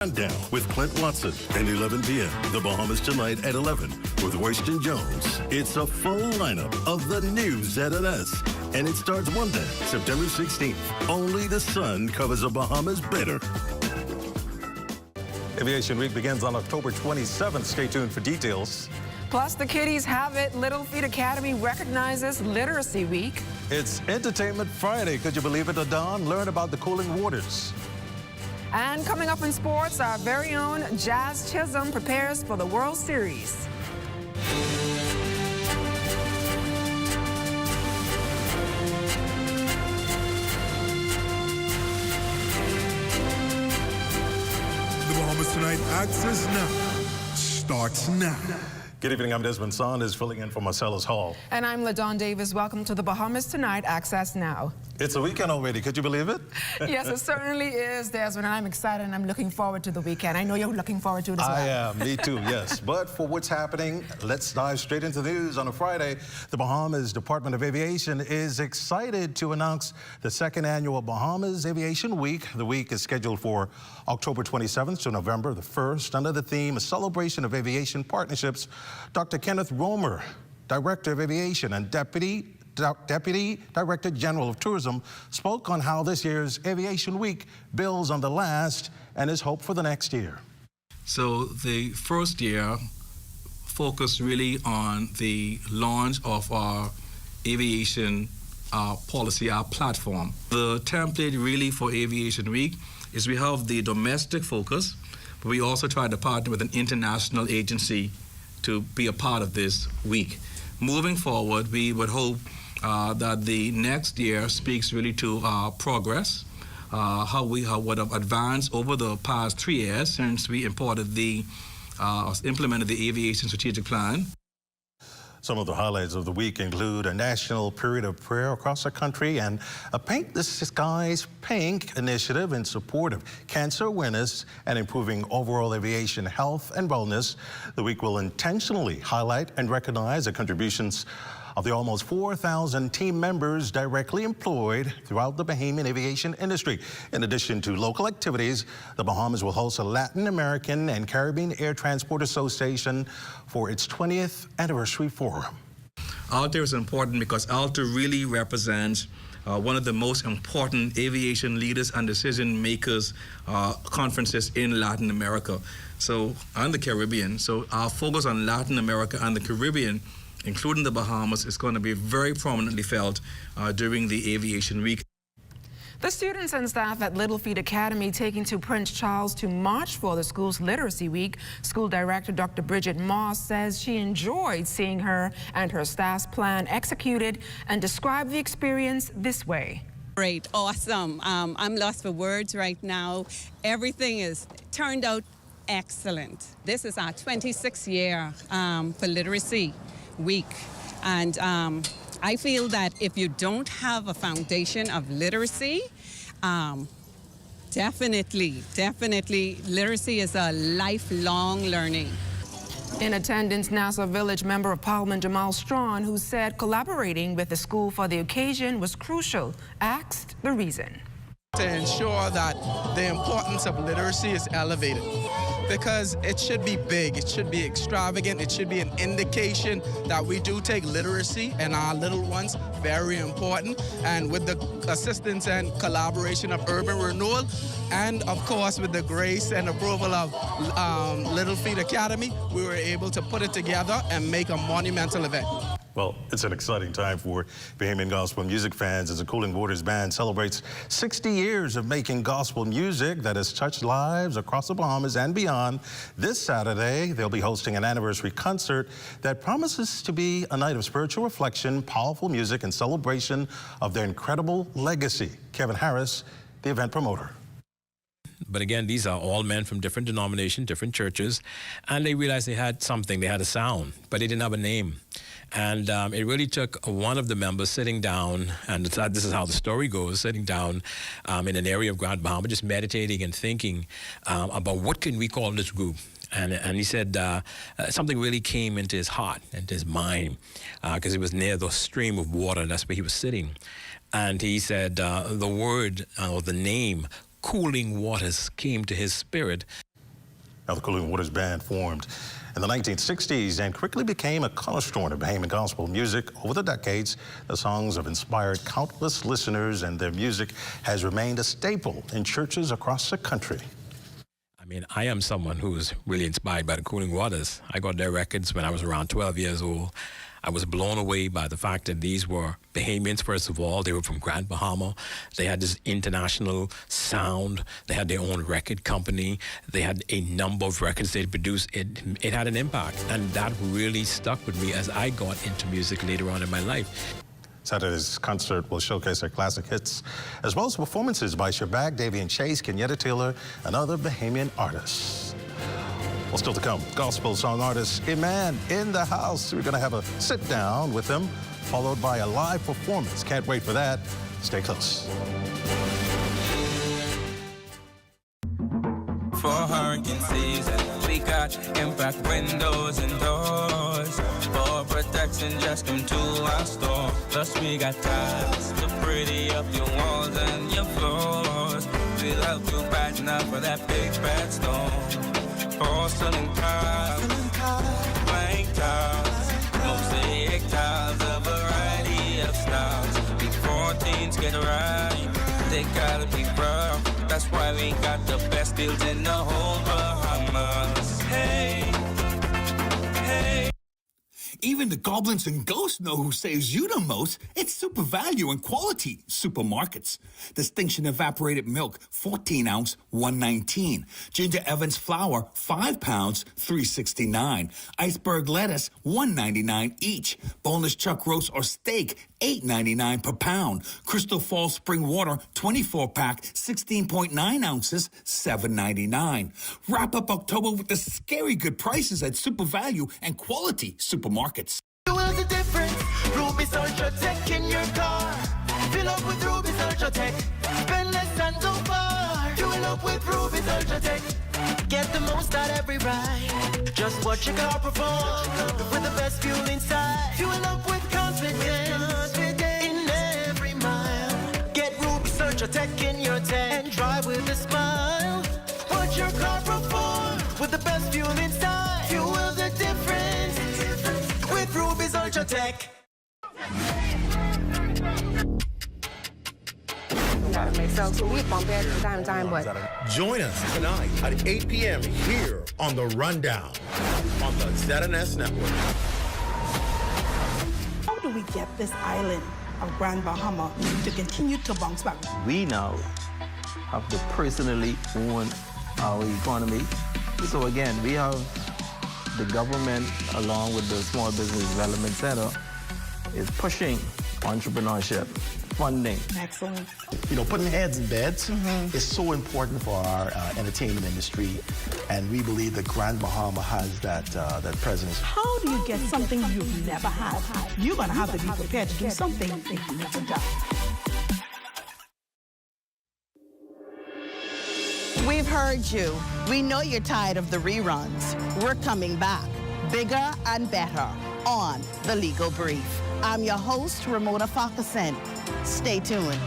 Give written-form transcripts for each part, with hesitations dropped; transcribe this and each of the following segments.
Down with Clint Watson and 11 p.m. The Bahamas Tonight at 11 with Royston Jones. It's a full lineup of the news at an S. And it starts Monday, September 16th. Only the sun covers the Bahamas better. Aviation Week begins on October 27th. Stay tuned for details. Plus, the kiddies have it. Little Feet Academy recognizes Literacy Week. It's Entertainment Friday. Could you believe it, Adon? Learn about the cooling waters. And coming up in sports, our very own Jazz Chisholm prepares for the World Series. The Bahamas Tonight Access Now starts now. Good evening, I'm Desmond Saunders, filling in for Marcellus Hall. And I'm LaDawn Davis. Welcome to the Bahamas Tonight Access Now. It's a weekend already. Could you believe it? Yes, it certainly is, Desmond. And I'm excited and I'm looking forward to the weekend. I know you're looking forward to it as well. I am. Me too, yes. But for what's happening, let's dive straight into the news. On a Friday, the Bahamas Department of Aviation is excited to announce the second annual Bahamas Aviation Week. The week is scheduled for October 27th to November the 1st under the theme, A Celebration of Aviation Partnerships. Dr. Kenneth Romer, Director of Aviation and Deputy Director General of Tourism, spoke on how this year's Aviation Week builds on the last and is hope for the next year. So the first year focused really on the launch of our aviation policy, our platform. The template really for Aviation Week is we have the domestic focus, but we also try to partner with an international agency to be a part of this week. Moving forward, we would hope that the next year speaks really to our progress, how we would have advanced over the past 3 years since we implemented the Aviation Strategic Plan. Some of the highlights of the week include a national period of prayer across the country and a Paint the Skies Pink initiative in support of cancer awareness and improving overall aviation health and wellness. The week will intentionally highlight and recognize the contributions of the almost 4,000 team members directly employed throughout the Bahamian aviation industry. In addition to local activities, the Bahamas will host a Latin American and Caribbean Air Transport Association for its 20th anniversary forum. ALTA is important because ALTA really represents one of the most important aviation leaders and decision makers conferences in Latin America, and the Caribbean. So our focus on Latin America and the Caribbean, including the Bahamas, is going to be very prominently felt during the Aviation Week. The students and staff at Little Feet Academy taking to Prince Charles to march for the school's Literacy Week. School Director Dr. Bridget Moss says she enjoyed seeing her and her staff's plan executed and described the experience this way. Great, awesome. I'm lost for words right now. Everything is turned out excellent. This is our 26th year for Literacy Week, and I feel that if you don't have a foundation of literacy, definitely literacy is a lifelong learning. In attendance, Nassau Village Member of Parliament Jamal Strawn, who said collaborating with the school for the occasion was crucial, asked the reason. To ensure that the importance of literacy is elevated, because it should be big, it should be extravagant, it should be an indication that we do take literacy and our little ones very important. And with the assistance and collaboration of Urban Renewal, and of course with the grace and approval of Little Feet Academy, we were able to put it together and make a monumental event. Well, it's an exciting time for Bahamian gospel music fans as the Cooling Waters Band celebrates 60 years of making gospel music that has touched lives across the Bahamas and beyond. This Saturday, they'll be hosting an anniversary concert that promises to be a night of spiritual reflection, powerful music, and celebration of their incredible legacy. Kevin Harris, the event promoter. But again, these are all men from different denominations, different churches, and they realized they had something, they had a sound, but they didn't have a name. And it really took one of the members sitting down, and this is how the story goes, sitting down in an area of Grand Bahama, just meditating and thinking about what can we call this group. And he said something really came into his heart, into his mind, because he was near the stream of water, and that's where he was sitting. And he said the word or the name, Cooling Waters, came to his spirit. Now, the Cooling Waters Band formed in the 1960s and quickly became a cornerstone of Bahamian gospel music. Over the decades, the songs have inspired countless listeners, and their music has remained a staple in churches across the country. I mean, I am someone who's really inspired by the Cooling Waters. I got their records when I was around 12 years old. I was blown away by the fact that these were Bahamians, first of all. They were from Grand Bahama. They had this international sound. They had their own record company. They had a number of records they produced. It had an impact, and that really stuck with me as I got into music later on in my life. Saturday's concert will showcase their classic hits, as well as performances by Shabag, Davy and Chase, Kenyatta Taylor, and other Bahamian artists. Well, still to come, gospel song artist Iman in the house. We're going to have a sit down with him, followed by a live performance. Can't wait for that. Stay close. For hurricane season, we got impact windows and doors. For protection, just come to our store. Plus we got tiles to pretty up your walls and your floors. We'll help you brighten up for that big bad storm. Porcelain tiles, blank tiles, mosaic tiles, a variety of styles. Before things get right, they gotta be rough. That's why we got the best deals in the whole Bahamas. Hey, hey. Even the goblins and ghosts know who saves you the most. It's Super Value and Quality Supermarkets. Distinction Evaporated Milk, 14 ounce, $1.19. Ginger Evans Flour, 5 pounds, $3.69. Iceberg Lettuce, $1.99 each. Boneless chuck roast or steak, $8.99 per pound. Crystal Falls Spring Water, 24-pack, 16.9 ounces, $7.99. Wrap up October with the scary good prices at Super Value and Quality Supermarkets. Fuel the difference. Ruby's Ultra Tech in your car. Fill up with Ruby's Ultra Tech. Spend less and go far. Fuel up with Ruby's Ultra Tech. Get the most out every ride. Just watch your car perform with the best fuel inside. Fuel up with confidence in every mile. Get Ruby's Ultra Tech in your tank and drive with a smile. Watch your car perform with the best fuel inside. Fuel the difference with Ruby's Ultra Tech. Join us tonight at 8 p.m. here on The Rundown on the ZNS Network. How do we get this island of Grand Bahama to continue to bounce back? We now have to personally own our economy. So again, we have the government, along with the Small Business Development Center, is pushing entrepreneurship, funding. Excellent. You know, putting heads in beds is so important for our entertainment industry, and we believe that Grand Bahama has that presence. How do you get something you've never had? You're going to have to be prepared to do something that you've never done. We've heard you. We know you're tired of the reruns. We're coming back, bigger and better, on The Legal Brief. I'm your host, Ramona Farquharson. Stay tuned.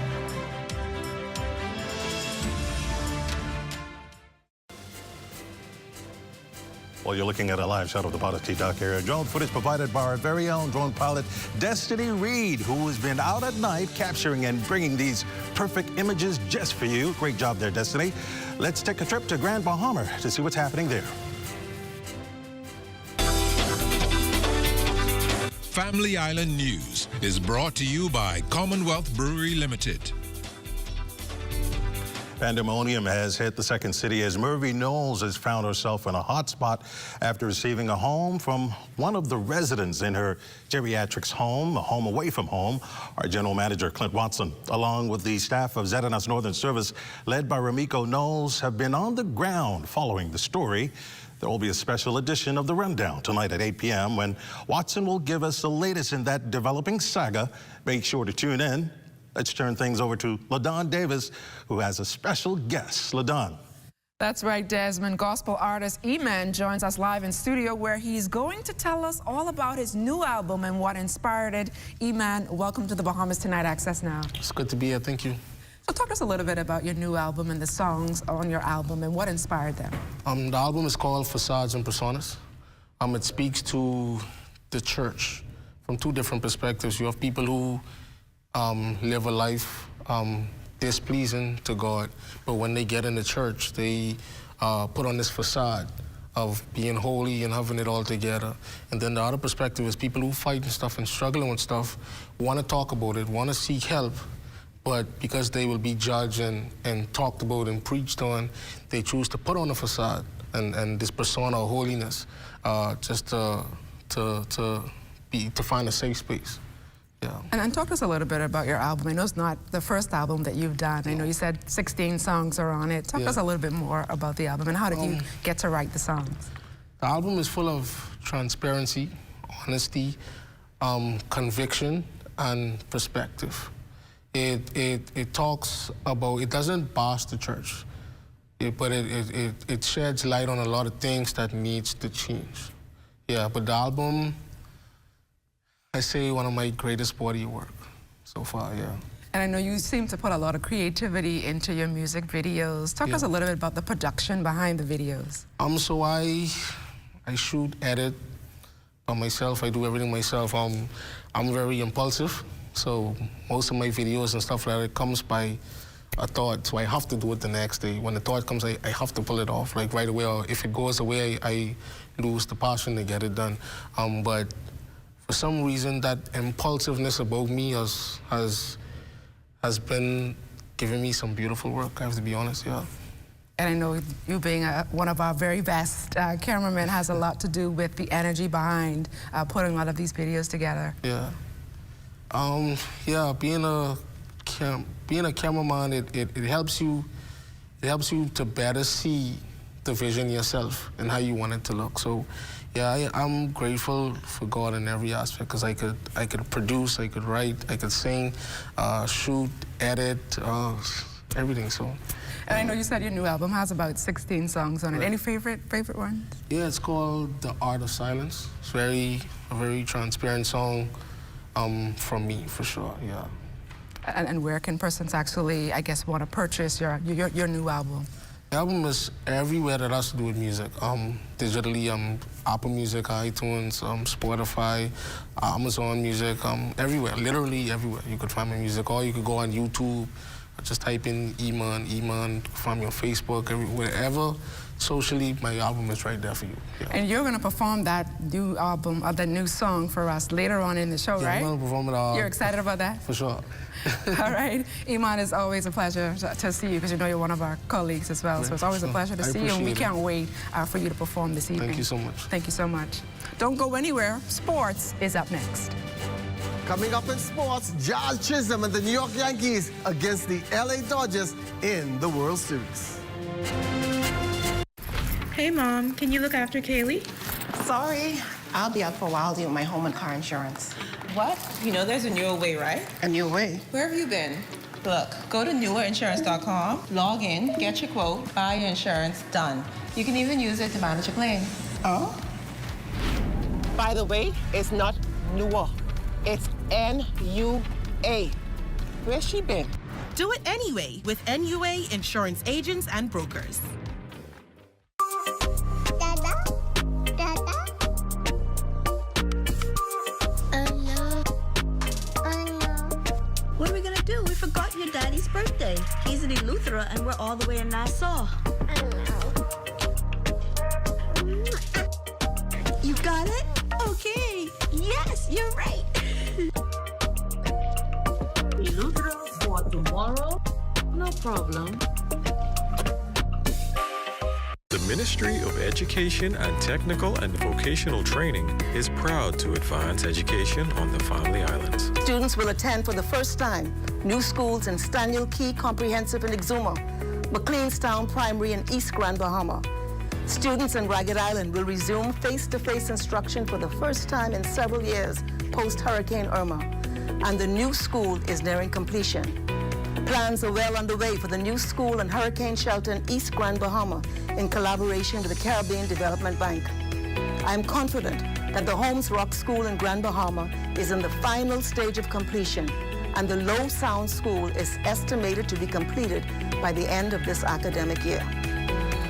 Well, you're looking at a live shot of the Potter's Dock area. Drone footage provided by our very own drone pilot, Destiny Reed, who has been out at night capturing and bringing these perfect images just for you. Great job there, Destiny. Let's take a trip to Grand Bahama to see what's happening there. Family Island News is brought to you by Commonwealth Brewery Limited. Pandemonium has hit the second city as Murphy Knowles has found herself in a hot spot after receiving a home from one of the residents in her geriatrics home, a home away from home. Our general manager, Clint Watson, along with the staff of ZNS Northern Service, led by Ramiko Knowles, have been on the ground following the story. There will be a special edition of The Rundown tonight at 8 p.m. when Watson will give us the latest in that developing saga. Make sure to tune in. Let's turn things over to LaDon Davis, who has a special guest. LaDon. That's right, Desmond. Gospel artist Iman joins us live in studio, where he's going to tell us all about his new album and what inspired it. Iman, welcome to the Bahamas Tonight. Access now. It's good to be here. Thank you. So talk to us a little bit about your new album and the songs on your album and what inspired them. The album is called Facades and Personas. It speaks to the church from two different perspectives. You have people who live a life displeasing to God, but when they get in the church, they put on this facade of being holy and having it all together. And then the other perspective is people who fight and stuff and struggling with stuff, want to talk about it, want to seek help, but because they will be judged and talked about and preached on, they choose to put on a facade and this persona of holiness just to find a safe space. Yeah. And talk to us a little bit about your album. I know it's not the first album that you've done. I know you said 16 songs are on it. Talk to us a little bit more about the album and how did you get to write the songs? The album is full of transparency, honesty, conviction, and perspective. It talks about, it doesn't bash the church, but it sheds light on a lot of things that needs to change. Yeah, but the album, I say one of my greatest body of work so far, yeah. And I know you seem to put a lot of creativity into your music videos. Talk to us a little bit about the production behind the videos. So I shoot, edit by myself. I do everything myself. I'm very impulsive, so most of my videos and stuff like that, it comes by a thought, so I have to do it the next day. When the thought comes, I have to pull it off, like right away, or if it goes away, I lose the passion to get it done. But for some reason, that impulsiveness about me has been giving me some beautiful work, I have to be honest, yeah. And I know you being one of our very best cameramen has a lot to do with the energy behind putting a lot of these videos together. Yeah. Yeah, being a cameraman, it helps you to better see the vision yourself and how you want it to look. So, yeah, I'm grateful for God in every aspect because I could produce, I could write, I could sing, shoot, edit, everything. So. And I know you said your new album has about 16 songs on it. Right. Any favorite ones? Yeah, it's called The Art of Silence. It's a very transparent song from me, for sure. Yeah. And where can persons actually, I guess, want to purchase your new album? The album is everywhere that has to do with music. Digitally, Apple Music, iTunes, Spotify, Amazon Music, everywhere, literally everywhere. You could find my music, or you could go on YouTube, just type in Iman, find me on Facebook, wherever. Socially, my album is right there for you. Yeah. And you're going to perform that new album, that new song for us later on in the show, right? I'm going to perform it. You're excited about that? For sure. All right. Iman, it's always a pleasure to see you because you know you're one of our colleagues as well. So it's always a pleasure to see you, and we can't wait for you to perform this evening. Thank you so much. Thank you so much. Don't go anywhere. Sports is up next. Coming up in sports, Josh Chisholm and the New York Yankees against the LA Dodgers in the World Series. Hey, Mom, can you look after Kaylee? Sorry, I'll be out for a while doing my home and car insurance. What? You know there's a newer way, right? A new way? Where have you been? Look, go to newerinsurance.com, log in, get your quote, buy your insurance, done. You can even use it to manage your claim. Oh? By the way, it's not newer. It's N-U-A. Where's she been? Do it anyway with NUA Insurance Agents and Brokers. What are we gonna do? We forgot your daddy's birthday. He's in Eleuthera and we're all the way in Nassau. You got it? Okay. Yes, you're right. Eleuthera for tomorrow? No problem. The Ministry of Education and Technical and Vocational Training is proud to advance education on the Family Islands. Students will attend for the first time new schools in Staniel Key Comprehensive and Exuma, McLeanstown Primary and East Grand Bahama. Students in Ragged Island will resume face-to-face instruction for the first time in several years post-Hurricane Irma, and the new school is nearing completion. Plans are well underway for the new school and hurricane shelter in East Grand Bahama in collaboration with the Caribbean Development Bank. I am confident that the Holmes Rock School in Grand Bahama is in the final stage of completion, and the Low Sound School is estimated to be completed by the end of this academic year.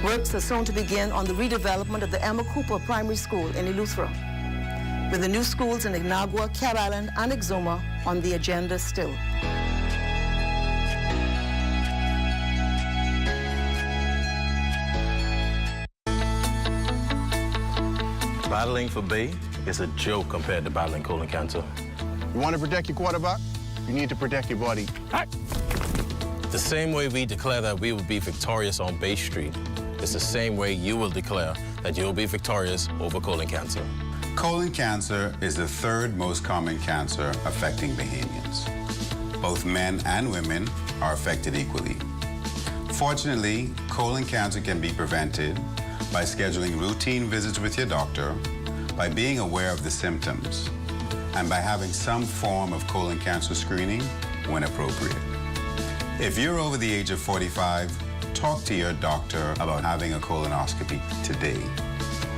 Works are soon to begin on the redevelopment of the Emma Cooper Primary School in Eleuthera, with the new schools in Ignagua, Cab Island, and Exuma on the agenda still. Battling for Bay is a joke compared to battling colon cancer. You want to protect your quarterback? You need to protect your body. The same way we declare that we will be victorious on Bay Street, it's the same way you will declare that you'll be victorious over colon cancer. Colon cancer is the third most common cancer affecting Bahamians. Both men and women are affected equally. Fortunately, colon cancer can be prevented by scheduling routine visits with your doctor, by being aware of the symptoms, and by having some form of colon cancer screening when appropriate. If you're over the age of 45, talk to your doctor about having a colonoscopy today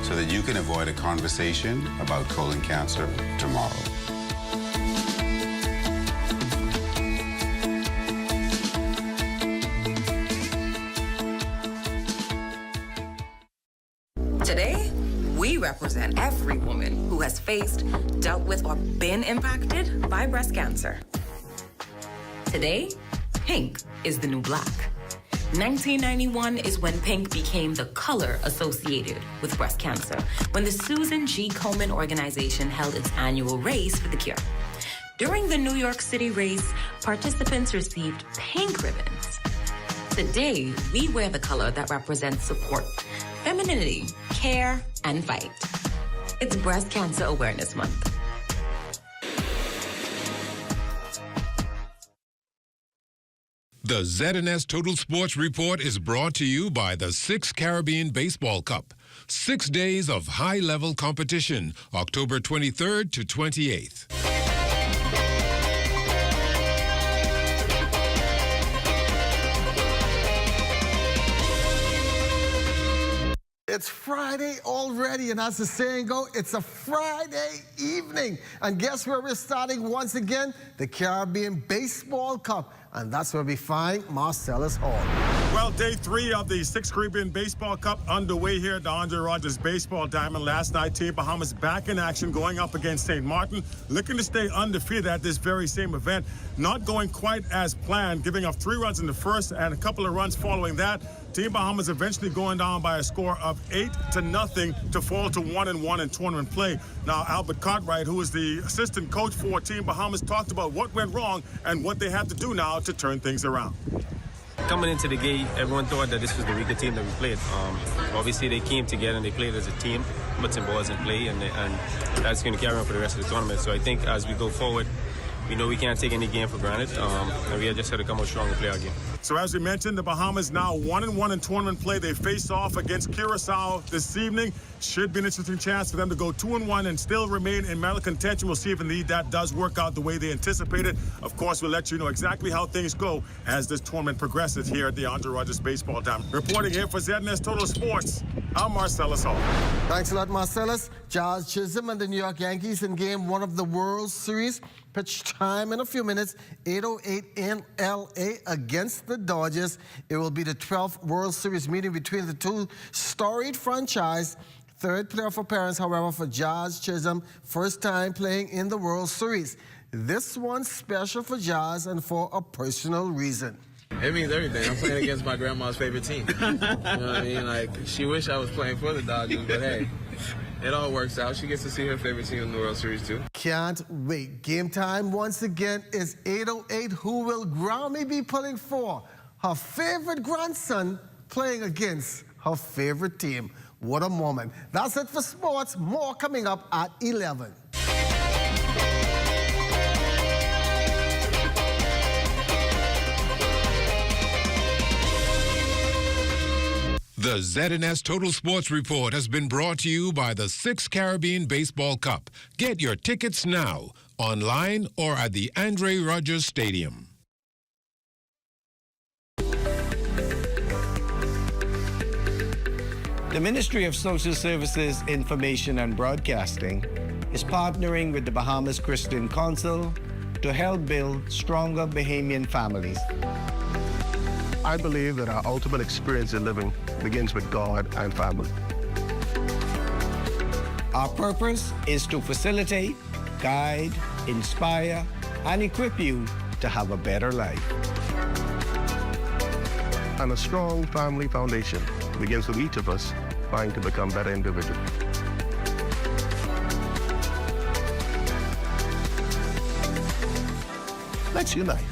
so that you can avoid a conversation about colon cancer tomorrow. Today, we represent every woman who has faced, dealt with, or been impacted by breast cancer. Today, pink is the new black. 1991 is when pink became the color associated with breast cancer, when the Susan G. Komen organization held its annual Race for the Cure. During the New York City race, participants received pink ribbons. Today, we wear the color that represents support, femininity, care, and fight. It's Breast Cancer Awareness Month. The ZNS Total Sports Report is brought to you by the 6th Caribbean Baseball Cup. 6 days of high-level competition, October 23rd to 28th. It's Friday already, and as the saying goes, it's a Friday evening. And guess where we're starting once again? The Caribbean Baseball Cup. And that's where we find Marcellus Hall. Well, day 3 of the 6th Caribbean Baseball Cup underway here at the Andre Rogers Baseball Diamond. Last night, Team Bahamas back in action, going up against St. Martin, looking to stay undefeated at this very same event. Not going quite as planned, giving up 3 runs in the first and a couple of runs following that. Team Bahamas eventually going down by a score of 8-0 to fall to 1-1 in tournament play. Now, Albert Cartwright, who is the assistant coach for Team Bahamas, talked about what went wrong and what they have to do now to turn things around. Coming into the gate, everyone thought that this was the weaker team that we played. Obviously, they came together and they played as a team, put some balls in play, and that's going to carry on for the rest of the tournament. So I think as we go forward, we know we can't take any game for granted, and we just got to come out strong and play our game. So as we mentioned, the Bahamas now 1-1 in tournament play. They face off against Curacao this evening. Should be an interesting chance for them to go 2-1 and still remain in medal contention. We'll see if indeed that does work out the way they anticipated. Of course, we'll let you know exactly how things go as this tournament progresses here at the Andre Rogers Baseball Diamond. Reporting here for ZNS Total Sports, I'm Marcellus Hall. Thanks a lot, Marcellus. Charles Chisholm and the New York Yankees in Game 1 of the World Series. Pitch time in a few minutes, 8:08 in L.A. against the Dodgers. It will be the 12th World Series meeting between the two storied franchise. Third playoff appearance, however, for Jazz Chisholm, first time playing in the World Series. This one's special for Jazz and for a personal reason. It means everything. I'm playing against my grandma's favorite team. You know what I mean? Like, she wish I was playing for the Dodgers, but hey, it all works out. She gets to see her favorite team in the World Series, too. Can't wait. Game time once again is 8:08. Who will Grammy be pulling for? Her favorite grandson playing against her favorite team. What a moment. That's it for sports. More coming up at 11. The ZNS Total Sports Report has been brought to you by the 6th Caribbean Baseball Cup. Get your tickets now, online or at the Andre Rogers Stadium. The Ministry of Social Services, Information and Broadcasting is partnering with the Bahamas Christian Council to help build stronger Bahamian families. I believe that our ultimate experience in living begins with God and family. Our purpose is to facilitate, guide, inspire, and equip you to have a better life. And a strong family foundation begins with each of us trying to become better individuals. Let's unite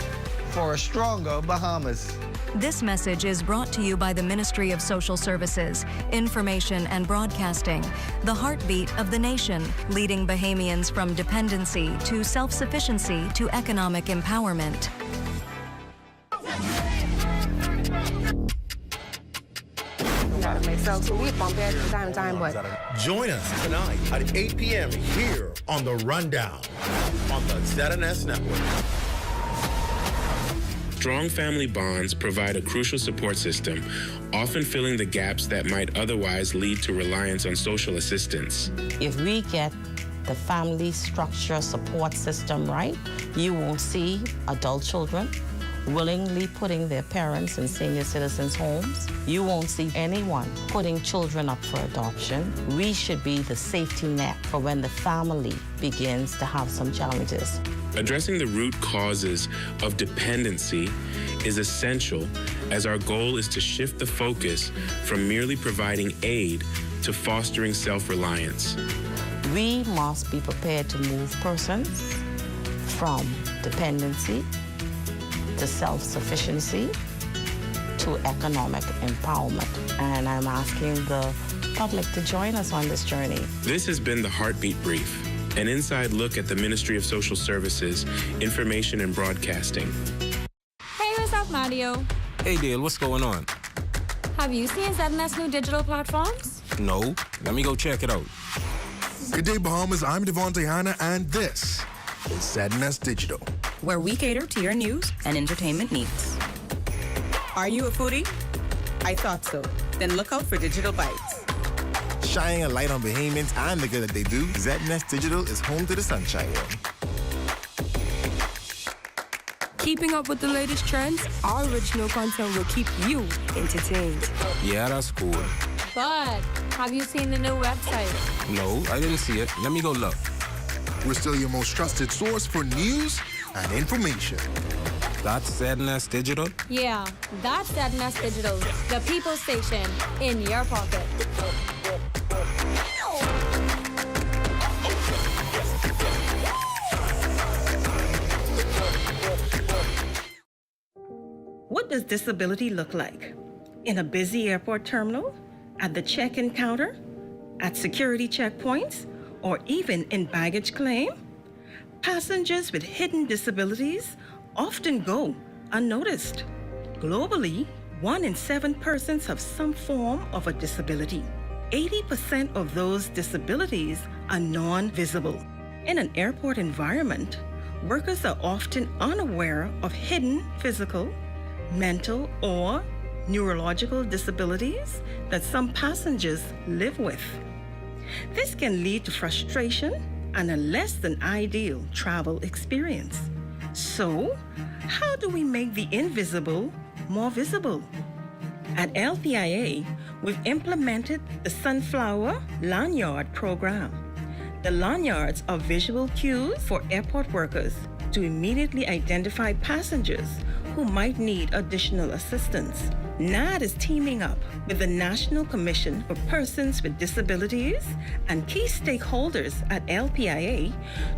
for a stronger Bahamas. This message is brought to you by the Ministry of Social Services, Information and Broadcasting, the heartbeat of the nation, leading Bahamians from dependency to self-sufficiency to economic empowerment. Join us tonight at 8 p.m. here on The Rundown on the ZNS Network. Strong family bonds provide a crucial support system, often filling the gaps that might otherwise lead to reliance on social assistance. If we get the family structure support system right, you won't see adult children willingly putting their parents in senior citizens' homes. You won't see anyone putting children up for adoption. We should be the safety net for when the family begins to have some challenges. Addressing the root causes of dependency is essential, as our goal is to shift the focus from merely providing aid to fostering self-reliance. We must be prepared to move persons from dependency to self-sufficiency to economic empowerment. And I'm asking the public to join us on this journey. This has been the Heartbeat Brief, an inside look at the Ministry of Social Services, Information and Broadcasting. Hey, what's up, Mario? Hey, Dale, what's going on? Have you seen ZNS new digital platforms? No. Let me go check it out. Good day, Bahamas. I'm Devontae Hanna, and this is ZNS Digital, where we cater to your news and entertainment needs. Are you a foodie? I thought so. Then look out for Digital Bites. shining a light on Bahamians and the good that they do. ZNS Digital is home to the sunshine. Keeping up with the latest trends, our original content will keep you entertained. Yeah, that's cool. But have you seen the new website? No, I didn't see it. Let me go look. We're still your most trusted source for news and information. That's ZNS Digital? Yeah, that's ZNS Digital, the people station in your pocket. What does disability look like? In a busy airport terminal? At the check-in counter? At security checkpoints? Or even in baggage claim? Passengers with hidden disabilities often go unnoticed. Globally, 1 in 7 persons have some form of a disability. 80% of those disabilities are non-visible. In an airport environment, workers are often unaware of hidden physical, mental, or neurological disabilities that some passengers live with. This can lead to frustration and a less than ideal travel experience. So, how do we make the invisible more visible? At LPIA, we've implemented the Sunflower Lanyard program. The lanyards are visual cues for airport workers to immediately identify passengers who might need additional assistance. NAD is teaming up with the National Commission for Persons with Disabilities and key stakeholders at LPIA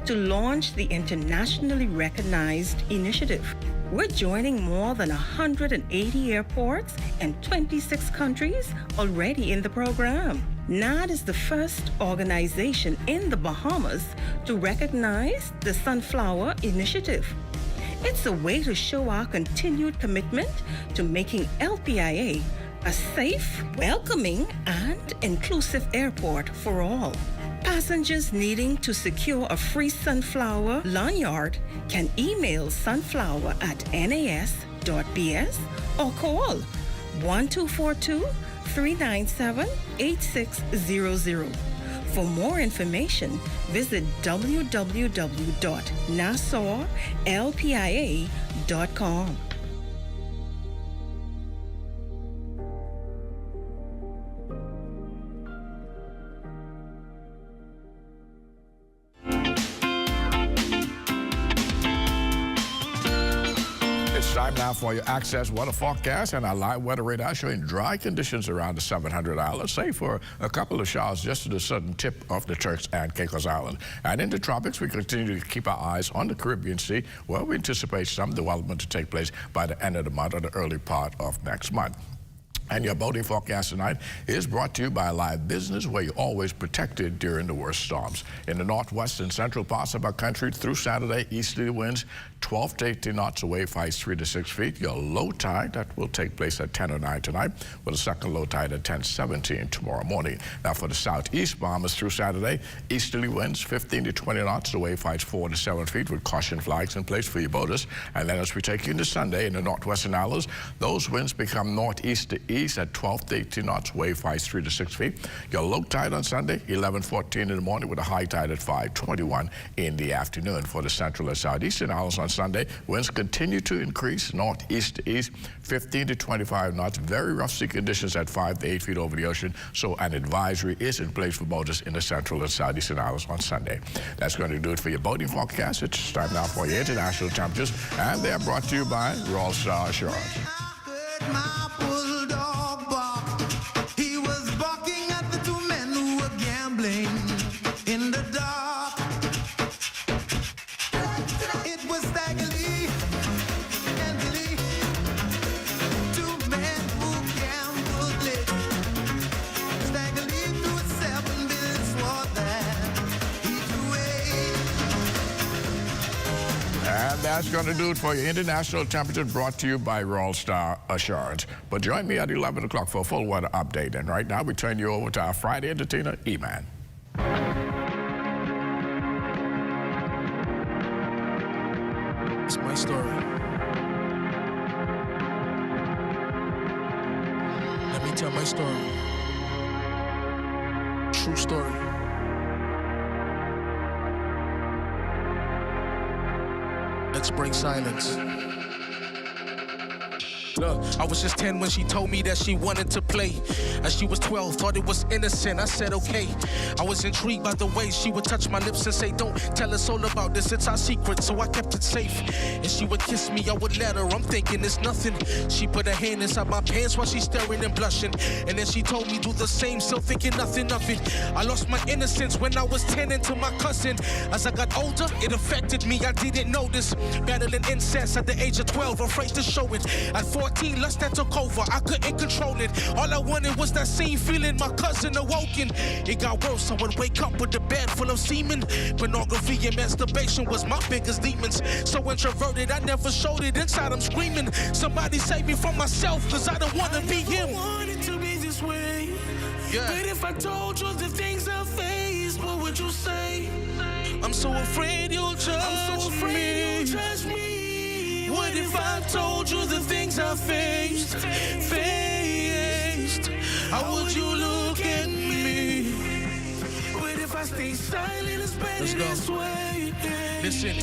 to launch the internationally recognized initiative. We're joining more than 180 airports and 26 countries already in the program. NAD is the first organization in the Bahamas to recognize the Sunflower Initiative. It's a way to show our continued commitment to making LPIA a safe, welcoming, and inclusive airport for all. Passengers needing to secure a free Sunflower lanyard can email sunflower@nas.bs or call 1242-397-8600. For more information, visit www.nassauLPIA.com. It's time now for your Access weather forecast and our live weather radar showing dry conditions around the 700 Islands, save for a couple of showers just to the southern tip of the Turks and Caicos Island. And in the tropics, we continue to keep our eyes on the Caribbean Sea, where we anticipate some development to take place by the end of the month or the early part of next month. And your boating forecast tonight is brought to you by Live Business, where you're always protected during the worst storms. In the northwest and central parts of our country, through Saturday, easterly winds 12 to 18 knots, a wave height 3 to 6 feet. Your low tide, that will take place at 10:09 tonight, with a second low tide at 10:17 tomorrow morning. Now for the southeast Bahamas through Saturday, easterly winds 15 to 20 knots, the wave heights 4 to 7 feet, with caution flags in place for your boaters. And then as we take you into Sunday in the northwestern islands, those winds become northeast to east at 12 to 18 knots, wave heights 3 to 6 feet. Your low tide on Sunday, 11:14 in the morning, with a high tide at 5:21 in the afternoon. For the central and southeastern islands on Sunday, winds continue to increase northeast to east, 15 to 25 knots. Very rough sea conditions at 5 to 8 feet over the ocean. So an advisory is in place for boaters in the central and southeastern islands on Sunday. That's going to do it for your boating forecast. It's time now for your international temperatures, and they are brought to you by Royal Star Assurance. In the dark, it was staggerly and Billy, two men who gambled late. Staggerly threw it 7 Billy swore that he'd wait. And that's going to do it for your international temperature, brought to you by Royal Star Assurance. But join me at 11 o'clock for a full weather update. And right now, we turn you over to our Friday entertainer, E-Man. It's my story. Let me tell my story. True story. Let's break silence. Look, I was just 10 when she told me that she wanted to play. As she was 12, thought it was innocent. I said, okay. I was intrigued by the way she would touch my lips and say, don't tell us all about this, it's our secret. So I kept it safe. And she would kiss me, I would let her. I'm thinking it's nothing. She put her hand inside my pants while she's staring and blushing. And then she told me do the same, still thinking nothing of it. I lost my innocence when I was 10 into my cousin. As I got older, it affected me, I didn't notice. Battling incest at the age of 12, afraid to show it. At 14, lust that took over, I couldn't control it. All I wanted was that same feeling, my cousin awoken. It got worse, I would wake up with a bed full of semen. Pornography and masturbation was my biggest demons. So introverted, I never showed it. Inside I'm screaming, somebody save me from myself, cause I don't wanna be him. I want it to be this way. Yeah. But if I told you the things I face, what would you say? I'm so afraid you'll judge me. What if I told you the things I faced? How would you look at me? But if I stay silent, it's better this way. Listen,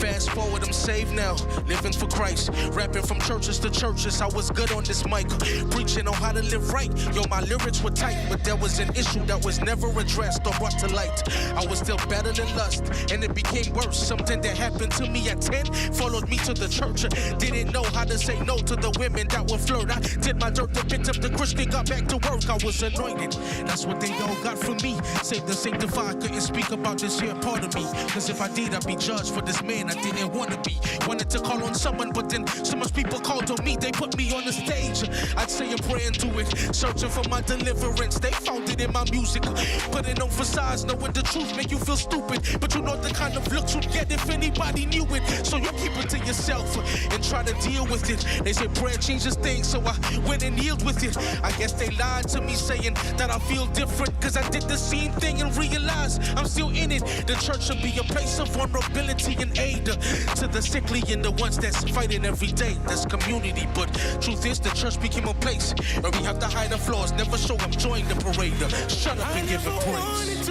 fast forward, I'm saved now, living for Christ. Rapping from churches to churches, I was good on this mic. Preaching on how to live right, yo, my lyrics were tight. But there was an issue that was never addressed or brought to light. I was still battling lust, and it became worse. Something that happened to me at 10 followed me to the church. Didn't know how to say no to the women that would flirt. I did my dirt to pick up the Christian, got back to work. I was anointed, that's what they all got from me. Saved and sanctified, couldn't speak about this here part of me. Cause if I did, I'd be judged for this man I didn't want to be. Wanted to call on someone, but then so much people called on me. They put me on the stage. I'd say a prayer and do it. Searching for my deliverance. They found it in my music. Putting on facades, knowing the truth make you feel stupid. But you know the kind of looks you'd get if anybody knew it. So you keep it to yourself and try to deal with it. They say prayer changes things, so I went and kneeled with it. I guess they lied to me saying that I feel different, cause I did the same thing and realized I'm still in it. The church should be a place of vulnerability and aid to the sickly and the ones that's fighting every day. That's community, but truth is the church became a place where we have to hide our flaws, never show up, join the parade. Shut up and give it praise.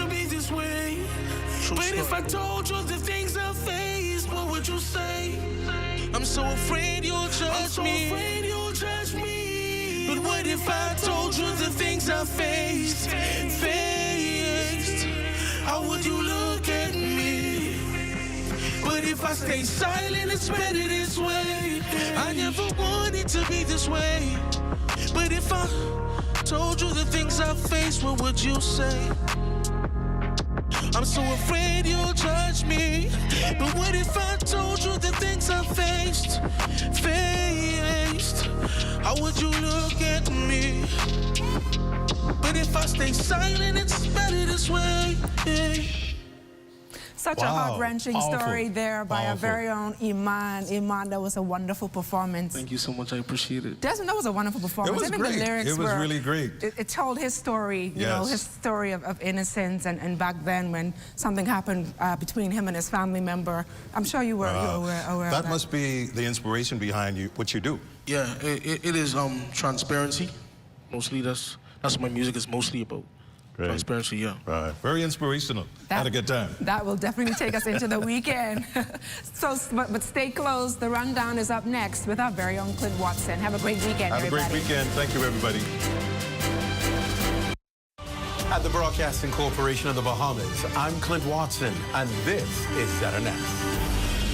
But if I told you the things I faced, what would you say? I'm so afraid you'll judge me. But what if I told you the things I faced? How would you look at me? But if I stay silent, it's better this way. I never wanted to be this way. But if I told you the things I faced, what would you say? I'm so afraid you'll judge me. But what if I told you the things I faced? How would you look at me? But if I stay silent, it's better this way. Such a heart-wrenching story there by our very own Iman. Iman, that was a wonderful performance. Thank you so much. I appreciate it. Desmond, that was a wonderful performance. It was Even great. the lyrics It was really great. It told his story, you know, his story of innocence and back then when something happened between him and his family member. I'm sure you were aware of that. That must be the inspiration behind what you do. Yeah, it is transparency. Mostly that's what my music is mostly about. Transparency, yeah. Right. Very inspirational. Had a good time. That will definitely take us into the weekend. But stay close. The Rundown is up next with our very own Clint Watson. Have a great weekend, everybody. Have a great weekend. Thank you, everybody. At the Broadcasting Corporation of the Bahamas, I'm Clint Watson, and this is ZNS.